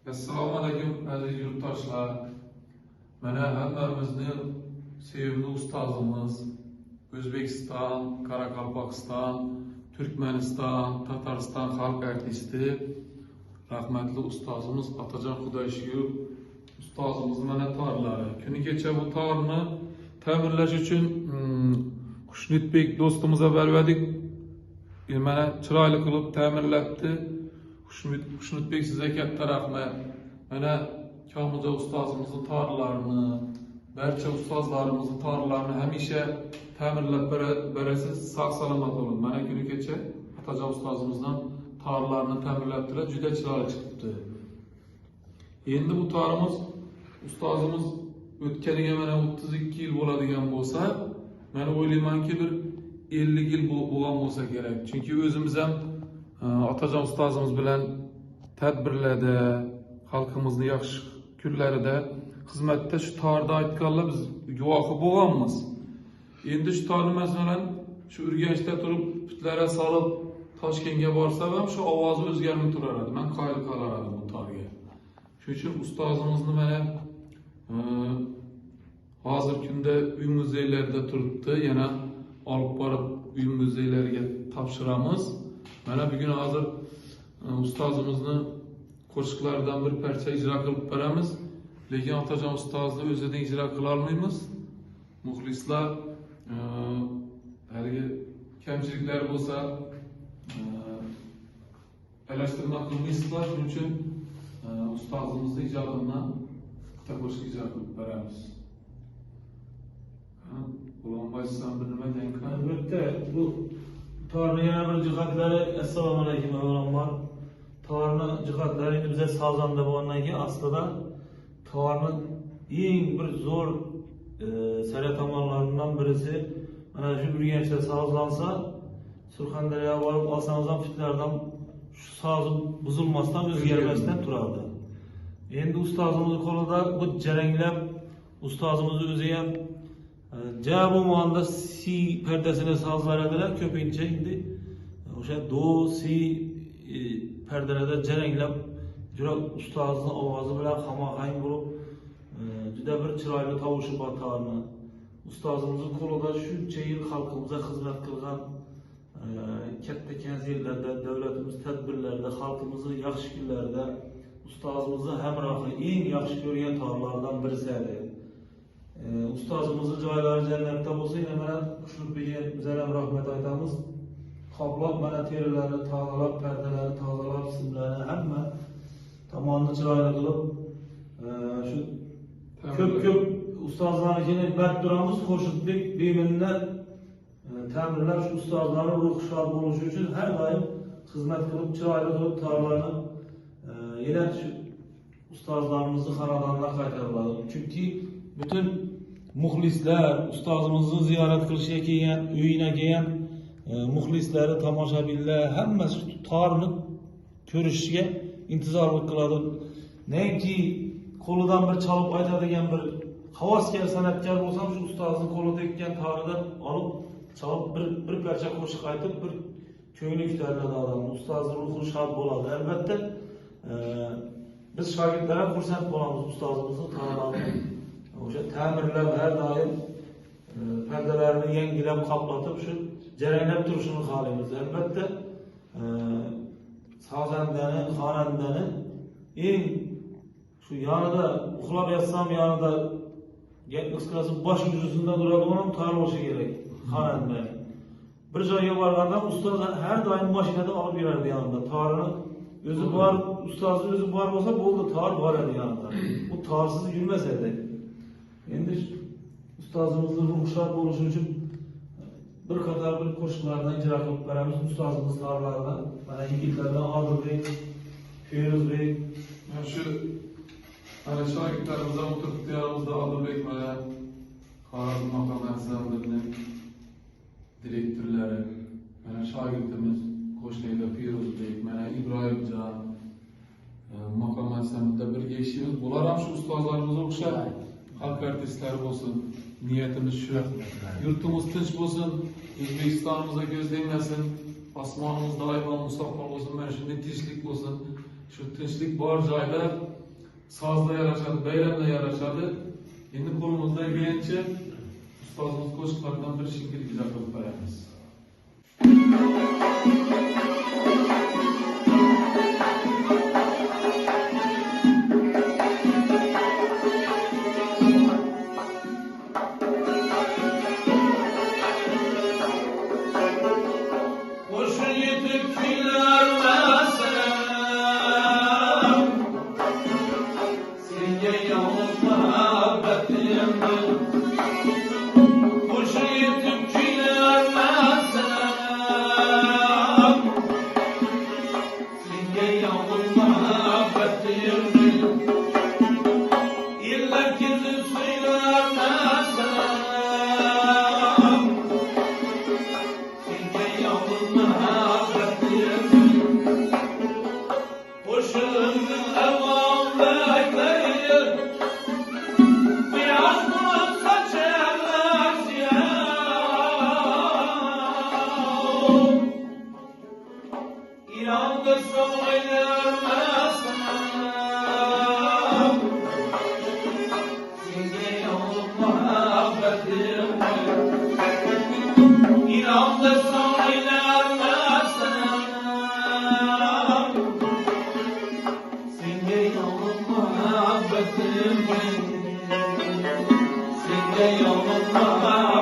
Assalomu alaykum aziz yurtdoshlar. Mana hammamizning sevimli ustozimiz O'zbekiston, Qoraqalpog'iston, Turkmaniston, Tatariston xalq artisti rahmatli ustozimiz Atajon Xudoyshiyev ustozimiz mana torlari. Kuni kecha bu torni ta'mirlash uchun Xushnudbek do'stimizga berdik. Mana chiroyli qilib ta'mirlabdi. Xushnudbek sizga katta rahmat. Mana Kamilja ustozimizning torlarini, barcha ustozlarimizning torlarini hamisha ta'mirlab berasiz, sog' salomat bo'lin. Mana kuni kecha Atajon ustozimizdan torlarini ta'mirlabdilar, juda chiroyli chiqibdi. Endi bu torimiz ustozimiz o'tganiga mana 32 yil bo'ladigan bo'lsa, men o'ylaymanki bir 50 yil bo'lgan bo'lsa kerak. Chunki o'zimiz ham Atajon ustozimiz bilan tadbirlarda, xalqimizning yaxshi kunlarida xizmatda shu torda aytganlar biz guvohi bo'lganmiz. Endi shu torni masalan shu Urganchda turib putlari solib Toshkentga borsam ham shu ovozi o'zgarmay turardi. Men qoyil qolardim bu torga. Shuning uchun ustozimizni mana hozir kunda uy muzeylarida turibdi, yana olib borib uy muzeylariga topshiramiz. Mana bugun hozir ustozimizni qo'shiqlaridan bir parcha ijro qilib beramiz. Lekin Atajon ustozni o'zidan ijro qila olmaymiz. Muxlislar haligi kamchiliklar bo'lsa alashtirma qilmaysizlar. Shuning uchun ustozimizning ijodidan bitta qo'shiq ijro qilib beramiz. Bo'lmaysan bir nima deyman. Albatta bu torni yana bir jihatlari. Assalomu alaykum avvalambor. Torni jihatlari endi bizga sozanda bo'lgandan keyin aslida torni eng bir zo'r sara tomonlaridan birisi mana shu Urganchda sozlansa, Surxondaryoga borib olsangiz ham fitlardan shu sozi buzilmasdan, o'zgarmasdan turardi. Endi ustozimiz qo'lida bu jaranglab ustozimiz o'zi ham Jabu muanda si perdasini sozlaradilar. Ko'pincha endi o'sha do si perdelarda jaranglab juda ustozning ovozi bilan hamohang bo'lib juda bir chiroyli tovushi bor torni. Ustozimizning qo'lida shuncha yil xalqimizga xizmat qilgan, katta kaziylarda, davlatimiz tadbirlarida, xalqimizning yaxshi kunlarida ustozimizni hamrohi eng yaxshi ko'rgan torlardan birisi edi. Ustozimizning joylari jannatda bo'lsa, yana mana Xushnudbekga biz ham rahmat aytamiz. Qoplab mana terilarni tozalab, perdalarni tozalab, simlarni hamma tomonni chiroyli qilib shu ko'p ustozlarnikini bak turamiz. Xushnudbek beminnat ta'mirlab shu ustozlarning ruhi shod bo'lishi uchun har doim xizmat qilib, chiroyli qilib torlarni yana shu ustozlarimizning xonadoniga qaytariladi. Chunki bütün muxlislar ustozimizni ziyorat qilishga kelgan, uyina kelgan muxlislari, tomoshabinlar hammasi torni ko'rishga intizorlik qiladi. Neki qo'lidan bir chalib aytadigan bir havaskor san'atkor bo'lsam, shu ustozning qo'lida tekkan toridan olib chalib bir parcha qo'shiq aytib, bir ko'ngli ko'tariladi odam. Ustozning ruhi shod bo'ladi. Albatta biz shogirdlar ham xursand bo'lamiz ustozimizning toridan. O'sha ta'mirlab har doim perdelarni yangilab qoplatib shu jaranglab turishini xohlaymiz. Albatta sozandani, xonandani eng shu yonida uxlab yatsam yonida qisqasi bosh ujusidan turadigan ham tor bo'lishi kerak xonanda. Bir joyga borganda ustoz har doim mashinada olib yurardi yonida. Torini o'zi bor, ustozni o'zi bor bo'lsa bo'ldi, tor boradi yonida. Bu torsiz yurmas edi. Endi ustozimizning ruhi shod bo'lishi uchun bir qator bir qo'shiqlardan ijro qilib beramiz ustozimiz torlaridan. Mana yigitlardan Odilbek, Feruzbek, mana shu ana shogirdlarimizdan o'tiribdi yanimizda Odilbek mana Xorazm maqom ansambling direktorlari, mana shogirdimiz qo'shnida Feruzbek, mana Ibrohimjon maqom ansamblida birga ishlaymiz. Bular ham shu ustozlarimizga o'xshab xalq artistlari bo'lsin. Niyatimiz shu. Yurtimiz tinch bo'lsin, O'zbekistonimizga ko'z tegmasin, osmonimiz doimo musaffo bo'lsin, mana shunday tinchlik bo'lsin. şu tinchlik bor joyda sazda yaraşady, bayramda yaraşady. Endi kolumuzda birinchi ustozimiz qo'shiqlardan bir shingir ijro qilib qo'yamiz. Qo'shin yetib kuylarmasam, senga yolg'iz muhabbatimdir. Qo'shin yetib kuylarmasam, senga yolg'iz muhabbatimdir. Yillar kezib suylarmasam, senga yolg'iz muhabbatimdir. Qo'shinning avomlaklari quyosh bo'lib sochar ziyon. İran'da soylanmasam, senga yolg'iz muhabbatimdir. İran'da soylanmasam, senga yolg'iz muhabbatimdir. Senga yolg'iz muhabbatimdir.